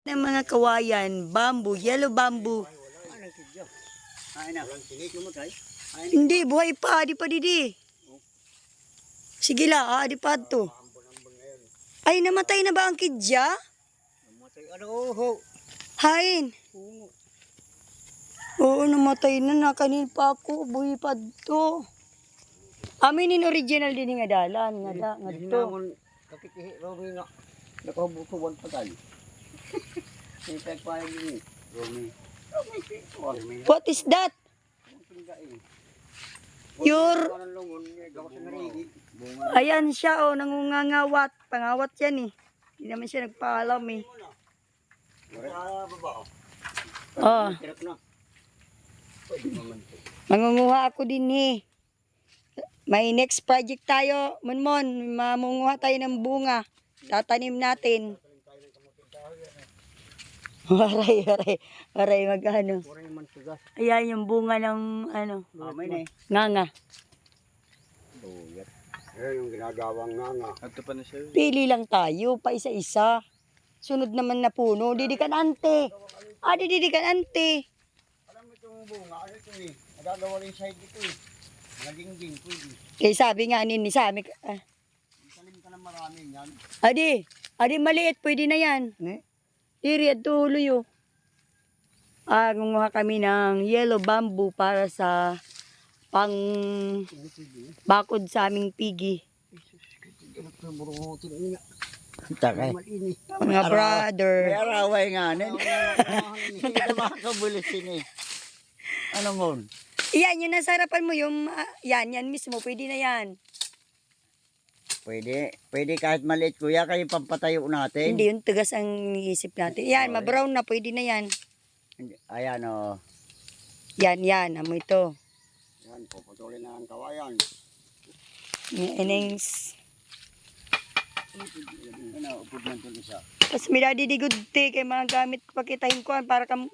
Ng mga kawayan, bamboo, yellow bamboo. Hindi, buhay pa, di pa didi. Sige la, di pa to. Ay, namatay na ba ang kidya? Namatay, ano, Hain. Oo, namatay na, kanin pa ako, buhay pa to. Aminin original din nga dalan, nga to. Kakikihi, Romy nga. Nakabutuan pa tayo. Hintay pa yun eh. Romy. What is that? Your... Ayan siya, oh, nangungangawat. Pangawat yan eh. Hindi naman siya nagpaalam eh. Oh. Mangunguha ako din eh. May next project tayo, Monmon. Mamunguha tayo ng bunga. Tatanim natin. Aray, magano. Ayan yung bunga ng ano. Nganga. Ayan yung ginagawang nganga. Pili lang tayo, pa isa-isa. Sunod naman na puno. Didikan ante. Didikan ante. Alam mo itong bunga, ano ito eh. Nagagawa rin side ito eh. Naging-ging, pwede. Kaya sabi nga nini sa amin. Tanim ka ng maraming yan. Adi maliit, pwede na yan. Diri at tuloy. Gumawa kami ng yellow bamboo para sa pang bakod sa aming pigi. Mga brother. May araway nga nin. Hindi na makakabulisin eh. Ano mo? Yan, yung nasa harapan mo, yung yan mismo, pwede na yan. Pwede kahit maliit kuya, kayo pampatayo natin. Hindi, yung tugas ang iisip natin. Yan, ma-brown na, pwede na yan. Ayan o. Yan, amo ito. Yan, puputulin na ang kawayan. Inings. Ano, upod man ito isa. Tapos may dadidigod te, kay mga gamit pakitahin ko, para kam...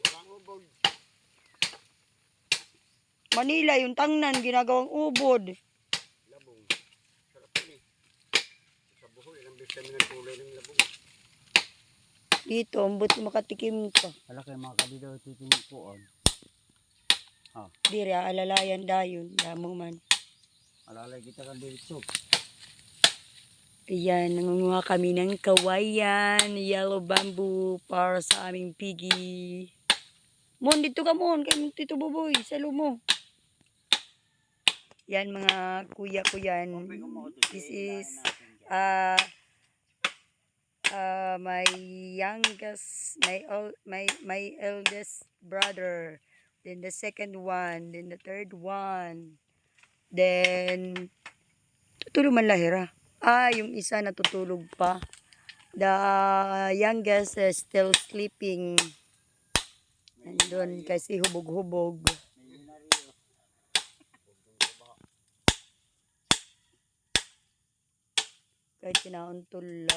Manila, yung tangnan, ginagawang ubod. Labong. Sarap yun eh. Sa buhol, ilang beses kami ng kulay ng labong. Dito, ambot makatikim ka. Wala kayo mga kalidaw titingin po on. Diri, alalayan dayon, damong man. Alalay kita kan dito. Ayan, nangunguha kami ng kawayan, yellow bamboo para sa aming pigi. Mon, dito ka mon, kay Tito Boboy, salo mo. Yan mga kuya ko yan. This is my youngest, my eldest brother. Then the second one, then the third one. Then tutulog man lahira. Yung isa natutulog pa. The youngest is still sleeping. Nandun kasi hubog-hubog. Kahit kinauntula.